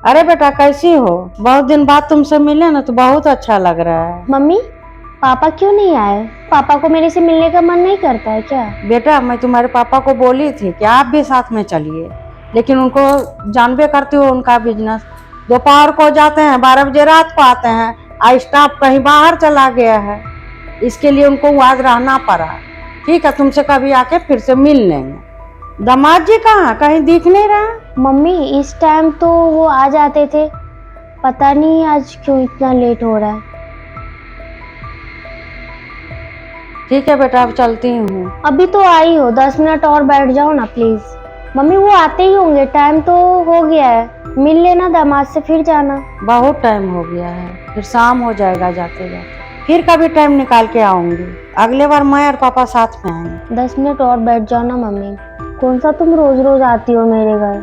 अरे बेटा कैसी हो? बहुत दिन बाद तुमसे मिले ना तो बहुत अच्छा लग रहा है। मम्मी, पापा क्यों नहीं आए? पापा को मेरे से मिलने का मन नहीं करता है क्या? बेटा मैं तुम्हारे पापा को बोली थी कि आप भी साथ में चलिए, लेकिन उनको जानबे करती हो उनका बिजनेस। दोपहर को जाते हैं, 12 बजे रात को आते हैं। आज स्टाफ कहीं बाहर चला गया है, इसके लिए उनको आज रहना पड़ा। ठीक है, तुमसे कभी आके फिर से मिल लेंगे। दामाद जी कहाँ, कहीं दिख नहीं रहा? मम्मी, इस टाइम तो वो आ जाते थे, पता नहीं आज क्यों इतना लेट हो रहा है। ठीक है बेटा, अब चलती हूँ। अभी तो आई हो, 10 मिनट और बैठ जाओ ना प्लीज। मम्मी वो आते ही होंगे, टाइम तो हो गया है, मिल लेना दामाद से फिर जाना। बहुत टाइम हो गया है, फिर शाम हो जाएगा जाते जाते। फिर कभी टाइम निकाल के आऊंगी, अगले बार मैं और पापा साथ में आएंगे। 10 मिनट और बैठ जाओ ना मम्मी। कौन सा तुम रोज रोज आती हो मेरे घर?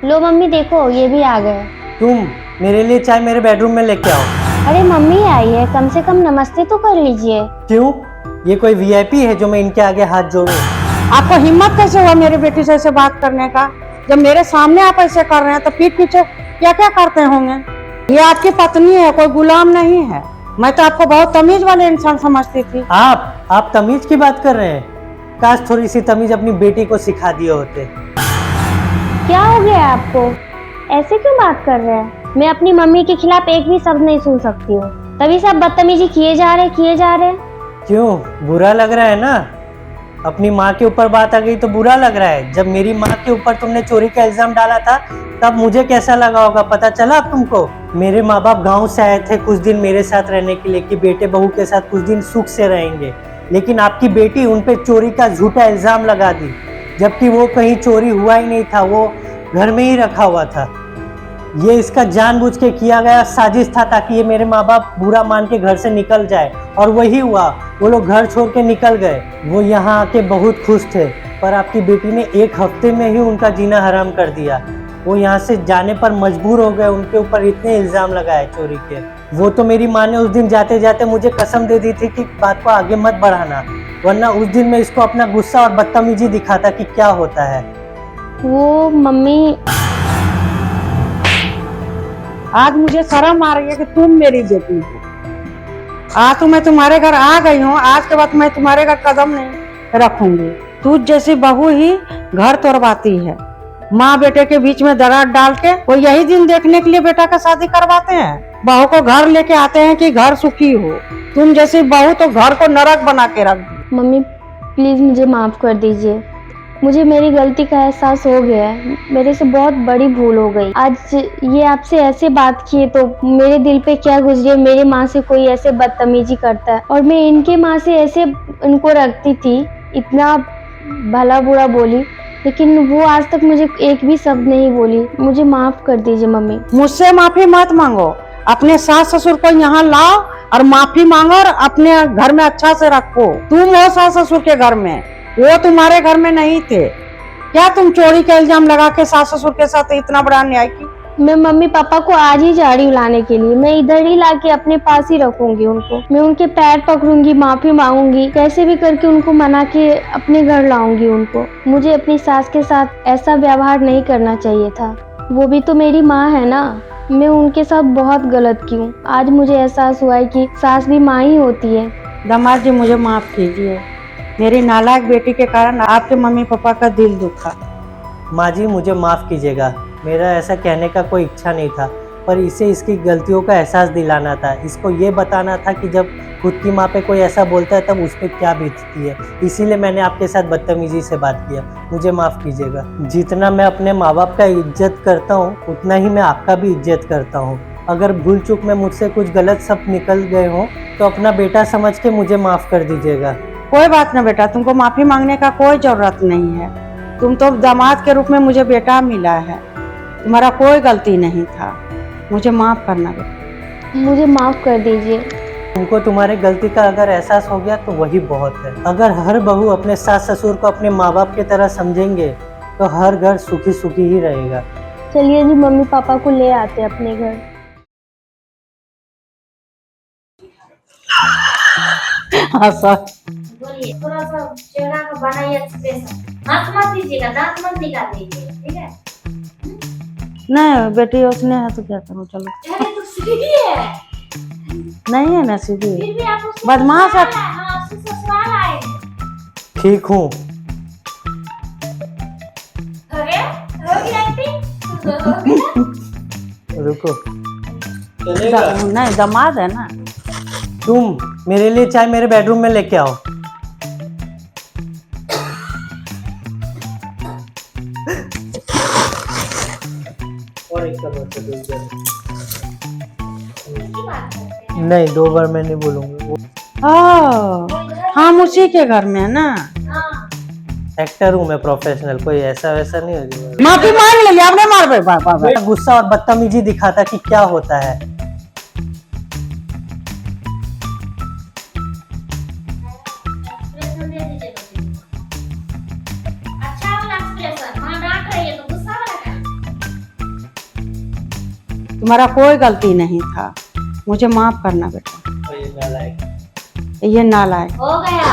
लो मम्मी देखो, ये भी आ गए। तुम मेरे लिए चाय मेरे बेडरूम में लेके आओ। अरे मम्मी आई है, कम से कम नमस्ते तो कर लीजिए। क्यों? ये कोई वीआईपी है जो मैं इनके आगे हाथ जोड़ूं? आपको हिम्मत कैसे हुआ मेरी बेटी से ऐसे बात करने का? जब मेरे सामने आप ऐसे कर रहे हैं तो पीठ पीछे क्या क्या करते होंगे? ये आपकी पत्नी है, कोई गुलाम नहीं है। मैं तो आपको बहुत तमीज वाले इंसान समझती थी। आप तमीज की बात कर रहे हैं? काश थोड़ी सी तमीज अपनी बेटी को सिखा दिए होते। क्या हो गया आपको? ऐसे क्यों बात कर रहे हैं? मैं अपनी मम्मी के खिलाफ एक भी शब्द नहीं सुन सकती हूँ, तभी सब बदतमीजी किए जा रहे। क्यों, बुरा लग रहा है ना? अपनी माँ के ऊपर बात आ गई तो बुरा लग रहा है। जब मेरी माँ के ऊपर तुमने चोरी का इल्जाम डाला था तब मुझे कैसा लगा होगा, पता चला अब तुमको? मेरे माँ बाप गाँव से आए थे कुछ दिन मेरे साथ रहने के लिए कि बेटे बहू के साथ कुछ दिन सुख से रहेंगे, लेकिन आपकी बेटी उन पे चोरी का झूठा इल्जाम लगा दी, जबकि वो कहीं चोरी हुआ ही नहीं था, वो घर में ही रखा हुआ था। ये इसका जानबूझ के किया गया साजिश था ताकि ये मेरे माँ बाप बुरा मान के घर से निकल जाए, और वही हुआ। वो लोग घर छोड़ के निकल गए। वो यहाँ आके बहुत खुश थे, पर आपकी बेटी ने 1 हफ्ते में ही उनका जीना हराम कर दिया। वो यहाँ से जाने पर मजबूर हो गए, उनके ऊपर इतने इल्जाम लगाए चोरी के। वो तो मेरी माँ ने उस दिन जाते जाते मुझे कसम दे दी थी कि बात को आगे मत बढ़ाना, वरना उस दिन मैं इसको अपना गुस्सा और बदतमीजी दिखाता कि क्या होता है। वो मम्मी, आज मुझे शर्म आ रही है कि तुम मेरी बेटी हो। आज तो मैं तुम्हारे घर आ गई हूँ, आज के बाद मैं तुम्हारे घर कदम नहीं रखूंगी। तू जैसी बहू ही घर तोड़वाती है, माँ बेटे के बीच में दरार डाल के। वो यही दिन देखने के लिए बेटा का शादी करवाते हैं, बहू को घर लेके आते हैं कि घर सुखी हो। तुम जैसी बहू तो घर को नरक बना के रख दी। मम्मी प्लीज मुझे माफ कर दीजिए। मुझे मेरी गलती का एहसास हो गया है, मेरे से बहुत बड़ी भूल हो गई। आज ये आपसे ऐसे बात किए तो मेरे दिल पे क्या गुजरी है, मेरी माँ से कोई ऐसे बदतमीजी करता है, और मैं इनके माँ से ऐसे इनको रखती थी, इतना भला बुरा बोली, लेकिन वो आज तक मुझे एक भी शब्द नहीं बोली। मुझे माफ कर दीजिए मम्मी। मुझसे माफी मत मांगो, अपने सास ससुर को यहाँ लाओ और माफी मांगो और अपने घर में अच्छा से रखो। तुम हो सास ससुर के घर में, वो तुम्हारे घर में नहीं थे। क्या तुम चोरी का इल्जाम लगा के सास ससुर के साथ इतना बड़ा अन्याय की? मैं मम्मी पापा को आज ही जा रही हूँ लाने के लिए। मैं इधर ही लाके अपने पास ही रखूंगी उनको। मैं उनके पैर पकड़ूंगी, माफी मांगूंगी, कैसे भी करके उनको मना के अपने घर लाऊंगी उनको। मुझे अपनी सास के साथ ऐसा व्यवहार नहीं करना चाहिए था, वो भी तो मेरी माँ है ना। मैं उनके साथ बहुत गलत की हूँ। आज मुझे एहसास हुआ है कि सास भी माँ ही होती है। दामाद जी मुझे माफ कीजिए, मेरी नालायक बेटी के कारण आपके मम्मी पापा का दिल दुखा। माँ जी मुझे माफ़ कीजिएगा, मेरा ऐसा कहने का कोई इच्छा नहीं था, पर इसे इसकी गलतियों का एहसास दिलाना था। इसको ये बताना था कि जब खुद की माँ पे कोई ऐसा बोलता है तब उस पर क्या बीतती है। इसीलिए मैंने आपके साथ बदतमीजी से बात किया, मुझे माफ़ कीजिएगा। जितना मैं अपने माँ बाप का इज्जत करता हूँ उतना ही मैं आपका भी इज्जत करता हूँ। अगर भूल चूक में मुझसे कुछ गलत शब्द निकल गए हों तो अपना बेटा समझ के मुझे माफ़ कर दीजिएगा। कोई बात ना बेटा, तुमको माफी मांगने का कोई जरूरत नहीं है। तुम तो दामाद के रूप में मुझे बेटा मिला है, तुम्हारा कोई गलती नहीं था। मुझे माफ करना बेटा। मुझे माफ कर दीजिए। तुमको तुम्हारे गलती का अगर एहसास हो गया तो वही बहुत है। अगर हर बहू अपने सास ससुर को अपने माँ बाप की तरह समझेंगे तो हर घर सुखी सुखी ही रहेगा। चलिए जी, मम्मी पापा को ले आते अपने घर। हाँ सर, बोलिए, थोड़ा सा चेहरा का बनाइए एक्सप्रेशन। हाथ मत दीजिएगा, दांत मत निकाल दीजिए, ठीक है? नहीं बेटी उसने है तो क्या करूँ, चलो। अरे तो सीधी है, नहीं है ना सीधी, फिर भी आप उसको बदमाश है। हाँ, उससे ससुराल आए हैं। ठीक हूँ। हो गया? हो गया acting? हो गया? रुको। नहीं दामाद है ना। तुम मेरे लिए चाय मेरे बेडरूम में लेके आओ। और एक नहीं, 2 बार मैं नहीं बोलूंगा। हम उसी के घर में है ना। हाँ, एक्टर हूँ मैं, प्रोफेशनल, कोई ऐसा वैसा नहीं होगा। माफी मांग ले, आपने मार पे पापा। मेरा गुस्सा और बदतमीजी दिखाता कि क्या होता है। एक्सप्रेशन दे दीजिए बच्चे को। अच्छा वाला एक्सप्रेशन, वहाँ डांट रही है तो गुस्सा वाला क्या? तुम्हारा कोई गलती नहीं था, मुझे माफ करना बेटा। ये नालायक। हो गया।